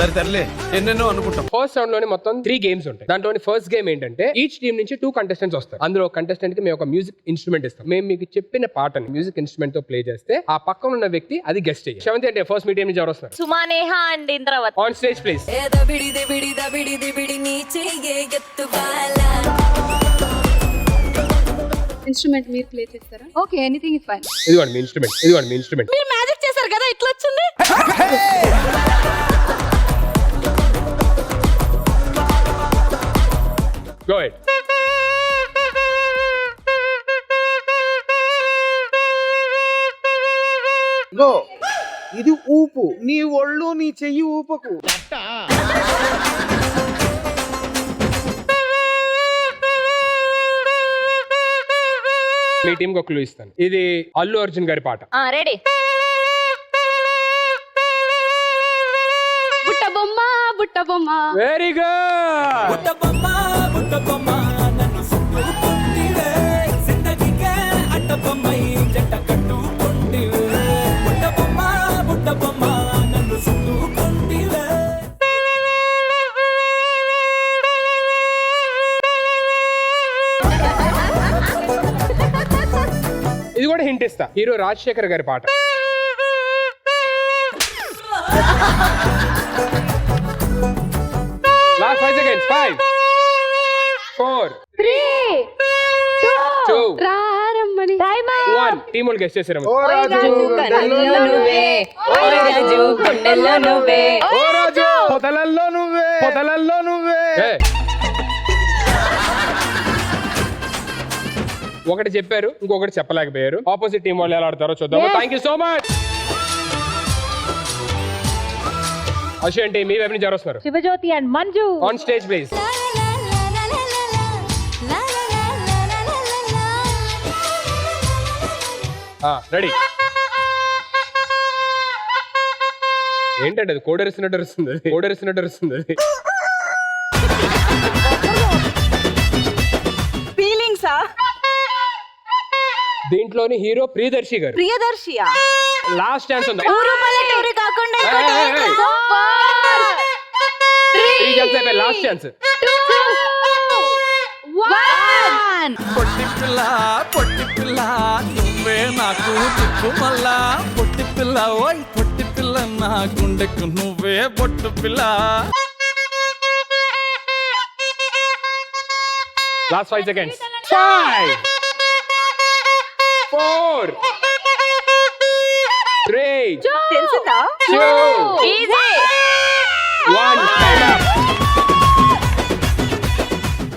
సరే ఎన్నెన్నో అనుకుంటాం. ఫస్ట్ రౌండ్ లోనే మొత్తం 3 గేమ్స్ ఉంటాయి. దాంట్లోని ఫస్ట్ గేమ్ ఏంటంటే ఈచ్ టీమ్ నుంచి 2 కంటెస్టెంట్స్ వస్తారు. అందులో కంటెస్టెంట్ కి మేము ఒక మ్యూజిక్ ఇన్స్ట్రుమెంట్ ఇస్తాం. మేము మీకు చెప్పిన పాటని మ్యూజిక్ ఇన్స్ట్రుమెంట్ తో ప్లే చేస్తే ఆ పక్కన ఉన్న వ్యక్తి అది గెస్ట్ చేయాలి. శ్రవంతి అంటే ఫస్ట్ మీ టీం నుంచి ఎవరు వస్తారు? సుమానేహ అండ్ ఇంద్రవత్. On stage please. ఇన్స్ట్రుమెంట్ మీరు ప్లే చేస్తారా? Okay, anything is fine. ఇదిగోండి మీ ఇన్స్ట్రుమెంట్. మీరు మ్యాజిక్ చేశారు కదా, ఇట్లా వచ్చింది. Go ahead. గో, ఇది ఊపు, నీ ఒళ్ళు నీ చెయ్యి ఊపకు. మీ టీం కి ఒక క్లూ ఇస్తాను. ఇది అల్లు అర్జున్ గారి పాట. రెడీ. బుట్ట బొమ్మ బుట్ట బొమ్మ. Very good. ఇది కూడా హింట్ ఇస్తా. హీరో రాజశేఖర్ గారి పాట. Last 5 seconds. 5 4 3 2 2 రారమ్మని. 1. టీమ్ వాళ్ళు గెస్ట్ చేశారు. ఓ రాజు కళ్ళల్లో నువ్వే, ఓ రాజు గుండెల్లో నువ్వే. ఓ రాజు పొదలల్లో నువ్వే. ఏ. ఒకటి చెప్పారు, ఇంకొకటి చెప్పలేకపోయారు. ఆపోజిట్ టీం వాళ్ళు ఎలా ఆడతారో చూద్దాం. Thank you so much. Ashu అంటే మీ వైపు నుంచి ఎవరు వస్తున్నారు? Shivajyothi and Manju. On stage please. Ready. ఏంటంటే అది కోడరిస్తున్నట్టు అరుస్తుంది అది. ఫీలింగ్సా? దీంట్లోని హీరో ప్రియదర్శి గారు. ప్రియదర్శియా? లాస్ట్ ఛాన్స్ ఉంది. ఊరు పల్లెటూరు కాకుండా లాస్ట్ ఛాన్స్. పొట్టి పిల్ల నువ్వే నాకు తిప్పు మళ్ళా. పొట్టి పిల్ల ఓయ్ పొట్టి పిల్ల నా గుండెకు నువ్వే పొట్టు పిల్ల. Last 5 seconds. 5 4 3 తెలిసిందా? 2 ఈజీ. 1.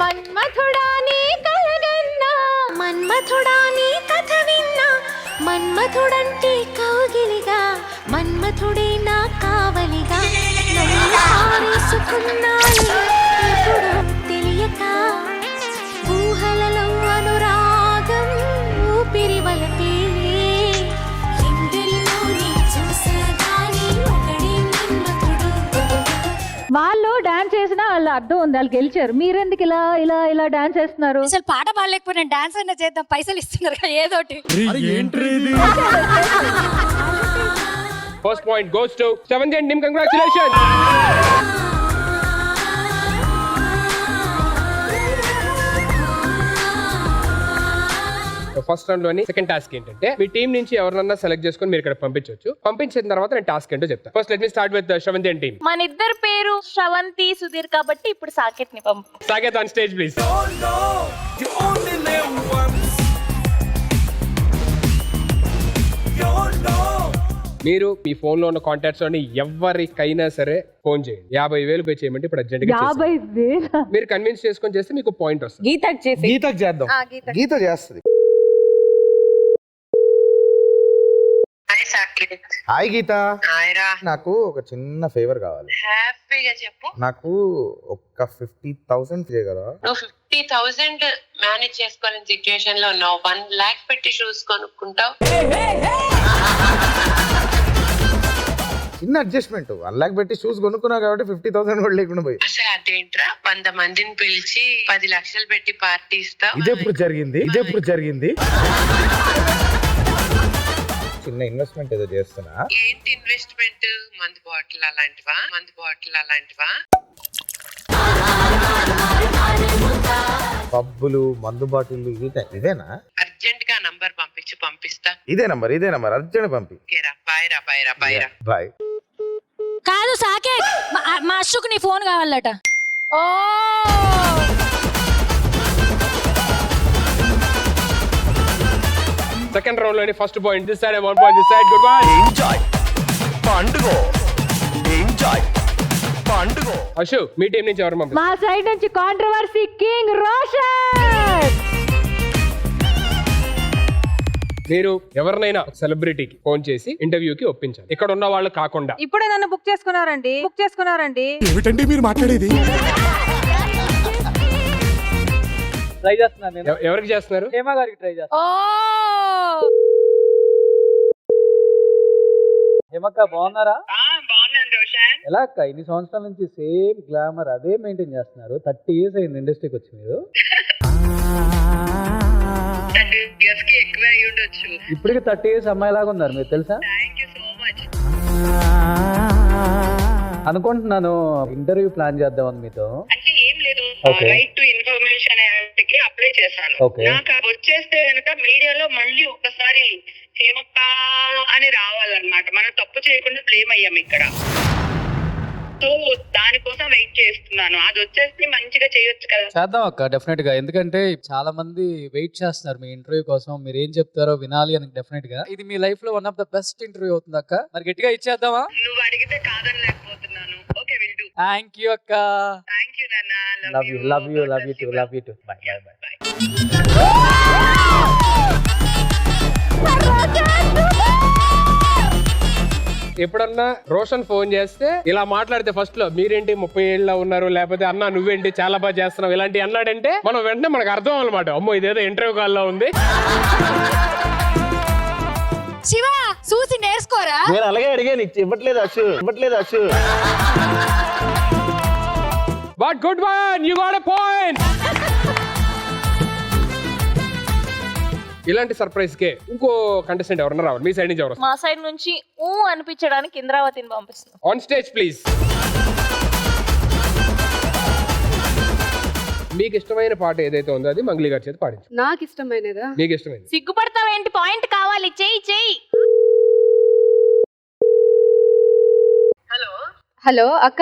మన్మథుడా నీ కలగన్నా, మన్మథుడా నీ కథ విన్నా, మన్మథుడంటే కౌగిలిగా, మన్మథుడే నా కావలిగా, నన్ను ఆరేసుకున్నాను ఎప్పుడో తెలియక, ఊహలలో అనురాగం ఊపిరి వలపేలే, ఎందరిలో నీ చూసగానే ఒకడే మన్మథుడు. వాళ్ళు డాన్స్ చేసినా వాళ్ళ అర్థం ఉంది, వాళ్ళు గెలిచారు. మీరెందుకు ఇలా ఇలా ఇలా డాన్స్ చేస్తున్నారు? అసలు పాట బాగాలేకపోయినా డాన్స్ అయినా చేద్దాం, పైసలు ఇస్తున్నారు కదా ఏదోటి. First point goes to 7th and team. Congratulations. First round లోని సెకండ్ టాస్క్ ఏంటంటే మీ టీం నుంచి ఎవరినన్నా సెలెక్ట్ చేసుకొని మీరు ఇక్కడ పంపించవచ్చు. పంపించిన తర్వాత నేను టాస్క్ ఏంటో చెప్తాను. First let me start with Sravanthi and team. మన ఇద్దరు పేరు శ్రవంతి సుధీర్ కాబట్టి ఇప్పుడు సాకేత్ ని పంపు. Saketh on stage please. మీరు మీ ఫోన్ లో ఉన్న కాంటాక్ట్స్ లోని ఎవరికైనా సరే ఫోన్ చేయండి. 50,000 పే చేయమంటే ఇప్పుడు అర్జెంట్ గా 50,000 మీరు కన్విన్స్ చేసుకొని చేస్తే మీకు పాయింట్ వస్తుంది. గీతకు చేద్దాం. గీత చేస్తుంది. హాయ్ గీత. నాకు ఒక చిన్న ఫేవర్ కావాలి. హ్యాపీగా చెప్పు. నాకు ఒక 50,000 చేయగలవా? నువ్వు 50,000 మేనేజ్ చేసుకోవాలని సిచ్యుయేషన్ లో ఉన్నావు. 1 lakh పెట్టి షూస్ కొనుక్కుంటావు. చిన్న అడ్జస్ట్మెంట్. 1 lakh పెట్టి షూస్ కొనుక్కున్నా కాబట్టి 50,000 కూడా లేకుండా పోయి. అసలు అదేంట్రా 100 మందిని పిలిచి 10 లక్షలు పెట్టి పార్టీ ఇస్తావు. ఇదెప్పుడు జరిగింది? చిన్న ఇన్వెస్ట్మెంట్ ఏదో చేస్తున్నా. ఏంటి ఇన్వెస్ట్మెంట్? మందు బాటిల్ అలాంటివా? పబ్బులు, మందు బాటిల్లు ఇదేనా? అర్జెంట్ గా నంబర్ పంపిస్తా. ఇదే నంబర్ అర్జెంట్ పంపి. ఓకేరా, బాయ్ రా. బాయ్. కాదు సాకేత్, మా అశోక్ నీ ఫోన్ కావాలట. ఓ సెకండ్ రౌండ్ లోని first point this side 1 point this side. Good bye. పండుగ. అశోక్ మీ టీం నుంచి ఎవరు పంపిస్తారు? మా సైడ్ నుంచి కాంట్రవర్సీ కింగ్ రోషన్. మీరు ఎవరినైనా సెలబ్రిటీకి ఫోన్ చేసి ఇంటర్వ్యూకి ఒప్పించాలి, ఇక్కడ ఉన్న వాళ్ళు కాకుండా. ఇప్పుడే నన్ను బుక్ చేసుకున్నారండి. ఏమిటండి మీరు మాట్లాడేది? ట్రై చేస్తున్నాను నేను. ఎవరికి చేస్తున్నారు? హేమ గారికి ట్రై చేస్తాను. ఓ హేమక్క బాగున్నారా? బాగున్నాను రోషన్. ఎలా అక్క ఇన్ని సంవత్సరాల నుంచి సేమ్ గ్లామర్ అదే మెయింటైన్ చేస్తున్నారు? 30 years అయింది ఇండస్ట్రీకి వచ్చి మీరు. ఎక్కువ అయి ఉండొచ్చు. ఇప్పటికి 30 years అమ్మాయిలాగా ఉన్నారు మీరు తెలుసా? Thank you so much. అనుకుంటున్నాను ఇంటర్వ్యూ ప్లాన్ చేద్దామని మీతో. అంటే ఏం లేదు, Okay. Right to information act కి అప్లై చేశాను. Okay. నాకు అది వచ్చేస్తే కనుక మీడియాలో మళ్ళీ ఒక్కసారి హేమక్క అని రావాలన్నమాట. మనం తప్పు చేయకుండా బ్లేమ్ అయ్యాం ఇక్కడ. సో దానికోసం వెయిట్ చేస్తున్నాను. అది వచ్చేస్తే మంచిగా చేయొచ్చు కదా. చేద్దాం అక్క డెఫినెట్ గా, ఎందుకంటే చాలా మంది వెయిట్ చేస్తున్నారు మీ ఇంటర్వ్యూ కోసం. మీరు ఏం చెప్తారో వినాలి అని. డెఫినెట్ గా ఇది మీ లైఫ్ లో one of the best interview అవుతుంది అక్క. మరి గట్టిగా ఇచ్చేద్దామా? నువ్వు అడిగితే కాదని లేకపోతున్నాను. Okay, will do. Thank you అక్క. థ్యాంక్ యూ నాన్న. Love you too. బై. ఎప్పుడన్నా రోషన్ ఫోన్ చేస్తే ఇలా మాట్లాడితే ఫస్ట్ లో మీరేంటి 30 ఏళ్ళ ఉన్నారు, లేకపోతే అన్న నువ్వేంటి చాలా బాగా చేస్తున్నావు, ఇలాంటి అన్నాడంటే మనం వెంటనే మనకు అర్థం అన్నమాట, అమ్మో ఇదేదో ఇంటర్వ్యూ కాల్లో ఉంది. శివ చూసి నేర్చుకోరా. నేను అలాగే అడిగాను, ఇవ్వట్లేదు Ashu. But good one, you got a point. ఇలాంటి సర్ప్రైజ్ కే ఇంకో కంటెస్టెంట్ ఎవరన్నా రావాలి మీ సైడ్ నుంచి. ఎవరు? మా సైడ్ నుంచి అనిపించడానికి ఇంద్రావతిని పంపిస్తున్నాం. On stage please. మీకు ఇష్టమైన పాట ఏదైతే ఉందో అది మంగ్లీ గారి చేత పాడించు. నాకు ఇష్టమైనదా? మీకు ఇష్టమైనది. సిగ్గుపడతావేంటి? పాయింట్ కావాలి, చెయ్యి. హలో అక్క,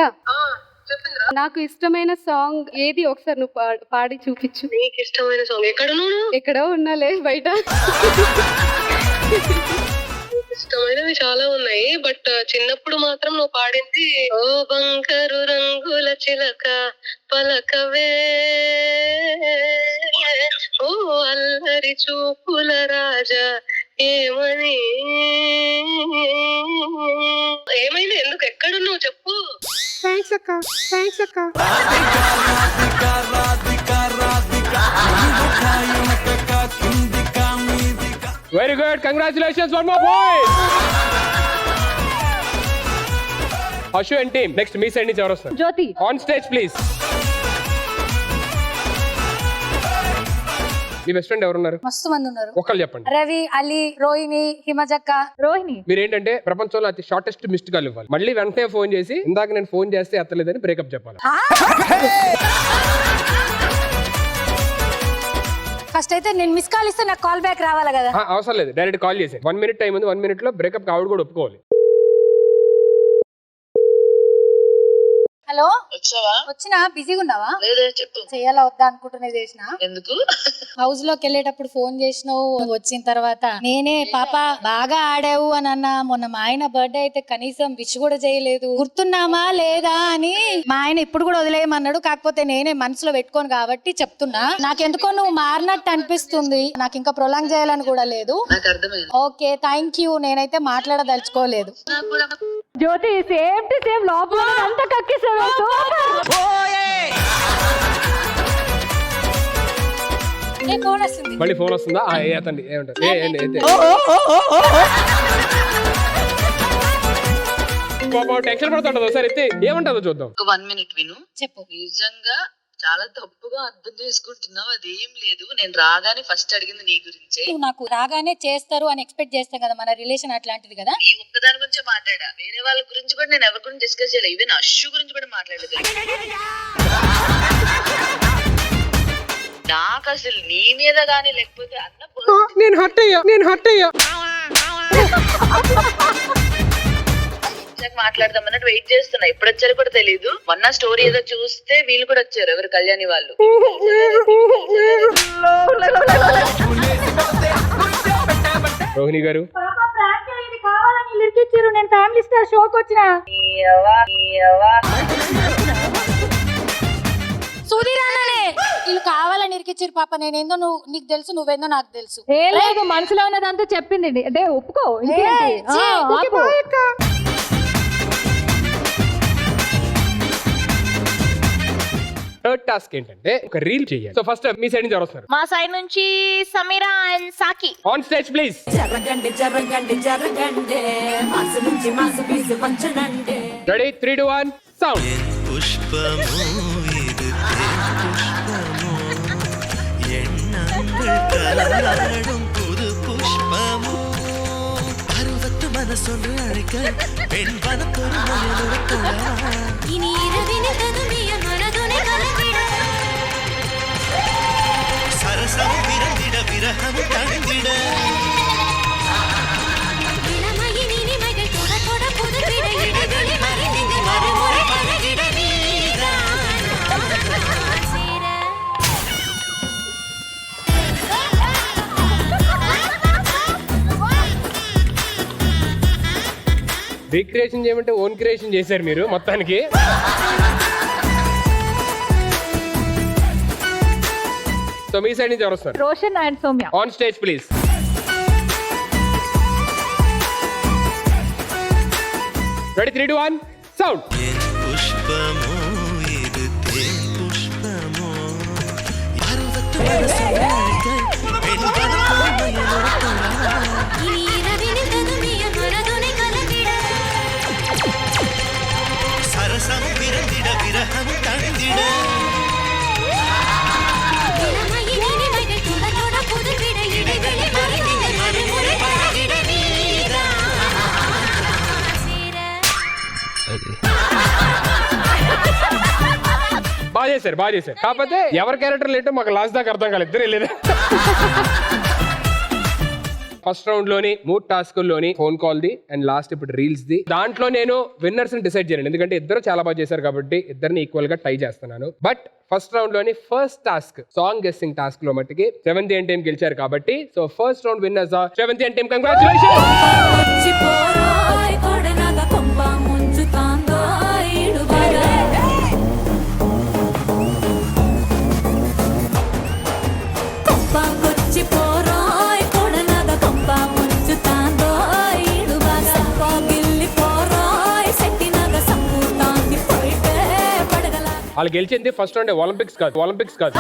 చెప్పిందిరా. నాకు ఇష్టమైన సాంగ్ ఏది ఒకసారి నువ్వు పాడి చూపించు. నీకు ఇష్టమైన సాంగ్ ఎక్కడో ఉన్నాలే బయట. ఇష్టమైనవి చాలా ఉన్నాయి, బట్ చిన్నప్పుడు మాత్రం నువ్వు పాడింది ఓ బంగారు రంగుల చిలక పలకవే, ఓ అల్లరి చూపుల రాజా ఏమని. ఏమైంది? ఎందుకు? ఎక్కడున్నావు చెప్పు. థ్యాంక్స్ అక్క. Very good, congratulations, one more point. Ashu and team next మీ సైడ్ నుంచి ఎవరు వస్తారు? జ్యోతి. On stage please. మీ బెస్ట్ ఫ్రెండ్ ఎవరున్నారు? మస్తు మంది ఉన్నారు. ఒకళ్ళు చెప్పండి. రవి, అలీ, రోహిణి, హిమజక్క. రోహిణి. మీరేంటంటే ప్రపంచంలో అతి షార్టెస్ట్ మిస్డ్ కాల్ ఇవ్వాలి. మళ్ళీ వెంటనే ఫోన్ చేసి ఇందాక నేను ఫోన్ చేస్తే ఎత్తలేదని బ్రేకప్ చెప్పాలి. ఫస్ట్ అయితే నేను మిస్ కాల్ ఇస్తే నాకు కాల్ బ్యాక్ రావాలి కదా. అవసరం లేదు, డైరెక్ట్ కాల్ చేసి 1 minute టైం ఉంది, 1 minute లో బ్రేకప్ ఆవిడ కూడా ఒప్పుకోవాలి. హలో, వచ్చావా? వచ్చినా బిజీగా ఉన్నావా? లేదే, చెప్పు. చెయ్యాలా వద్దా అనుకుంటున్నా చేసిన. ఎందుకు? హౌస్ లోకి వెళ్ళేటప్పుడు ఫోన్ చేసినావు, వచ్చిన తర్వాత నేనే పాప బాగా ఆడావు అని అన్నా. మొన్న మా ఆయన బర్త్డే అయితే కనీసం విష్ కూడా చేయలేదు, గుర్తున్నామా లేదా అని. మా ఆయన ఇప్పుడు కూడా వదిలేయమన్నాడు, కాకపోతే నేనే మనసులో పెట్టుకోను కాబట్టి చెప్తున్నా. నాకెందుకో నువ్వు మారినట్టు అనిపిస్తుంది, నాకు ఇంకా ప్రొలాంగ్ చేయాలని కూడా లేదు. నాకు అర్థమైంది. Okay, thank you. నేనైతే మాట్లాడదలుచుకోలేదు. జ్యోతి సేమ్ టు సేమ్ లోపల అంతా కక్కేసాడు. ఫోన్ వస్తుంది. మళ్ళీ ఫోన్ వస్తుందా? ఏతండి ఏమంటారు? టెన్షన్ పడుతుంటది ఒకసారి ఎత్తి ఏమంటుందో చూద్దాం. 1 minute విను. చెప్పు. నిజంగా చాలా తప్పుగా అర్థం చేసుకుంటున్నావు. అదేం లేదు, నేను రాగానే ఫస్ట్ అడిగింది నీ గురించే. నువ్వు నాకు రాగానే చేస్తారు అని ఎక్స్పెక్ట్ చేస్తాం కదా, మన రిలేషన్ అట్లాంటిది కదా. ఈ ఒక్కదాని గురించే మాట్లాడా, వేరే వాళ్ళ గురించి కూడా నేను ఎవరి గురించి డిస్కస్ చేయలేదు. ఈవెన్ అశ్షు గురించి కూడా మాట్లాడలేదు. నాకు అసలు నీ మీద గానీ లేకపోతే అన్న నేను హట్ అయ్యా మాట్లాడదాం అన్నట్టు వెయిట్ చేస్తున్నా. ఎప్పుడు వచ్చారో కూడా తెలీదు. మొన్న స్టోరీ ఏదో చూస్తే వీళ్ళు కూడా వచ్చారు, ఎవరు కళ్యాణి వాళ్ళు. రోహిణి గారు కావాలని లిరికిచ్చారు. నేను ఫ్యామిలీ స్టార్ షోకి వచ్చిన సుధీరానే వీళ్ళు కావాలని ఇరికిచ్చారు పాప. నేనేందో నీకు తెలుసు, నువ్వేందో నాకు తెలుసు. ఏ లేదు, మనసులో ఉన్నదంతా చెప్పింది. అంటే ఒప్పుకో. ఇంకేంటి? ఆపు. థర్డ్ టాస్క్ ఏంటంటే ఒక రీల్ చేయాలి. సో ఫస్ట్ మీ సైడ్ నుంచి ఎవరు వస్తారు? మా సైడ్ నుంచి Sameera and Saki. On stage please. Ready 3 2 1 sound. പുഷ്പമോ ഇത് പുഷ്പമോ എണ്ണങ്ങൾ കലർന്നാടും പുതു പുഷ്പമോ പർവ്വത മനസ്സൊന്ന് അഴക പെൺവനത്തൊരു മഴ സരസം വിരണ്ടിട വിരഹം തണിന്നിട రీక్రియేషన్ చేయమంటే ఓన్ క్రియేషన్ చేశారు మీరు మొత్తానికి. సో మీ సైడ్ నుంచి ఎవరు వస్తారు? Roshan and Soumya. On stage please. Ready 3 2 1 sound. പുഷ്പമോ ഇത് പുഷ്പമോ പർവ്വത മനസ്സൊന്ന് അഴക പെൺവനത്തൊരു സരസം വിരണ്ടിട വിരഹം തണിന്നിട బాగా చేశారు. కాకపోతే ఎవరి క్యారెక్టర్ లేటో మాకు లాస్ట్ దాకా అర్థం కాలేదు. ఇద్దరు వెళ్ళేది. ఫస్ట్ రౌండ్ లోని 3 టాస్కుల్లోని ఫోన్ కాల్ ది అండ్ లాస్ట్ ఇప్పుడు రీల్స్ ది. దాంట్లో నేను విన్నర్స్ ని డిసైడ్ చేయను, ఎందుకంటే ఇద్దరు చాలా బాగా చేశారు కాబట్టి ఇద్దరిని ఈక్వల్ గా టై చేస్తున్నాను. బట్ ఫస్ట్ రౌండ్ లోని first task song guessing task లో మట్టికి సెవెంత్ అండ్ టీమ్ గెలిచారు కాబట్టి so first round winners are seventh and team. Congratulations. వాళ్ళు గెలిచింది ఫస్ట్ రౌండ్. ఒలింపిక్స్ కాదు.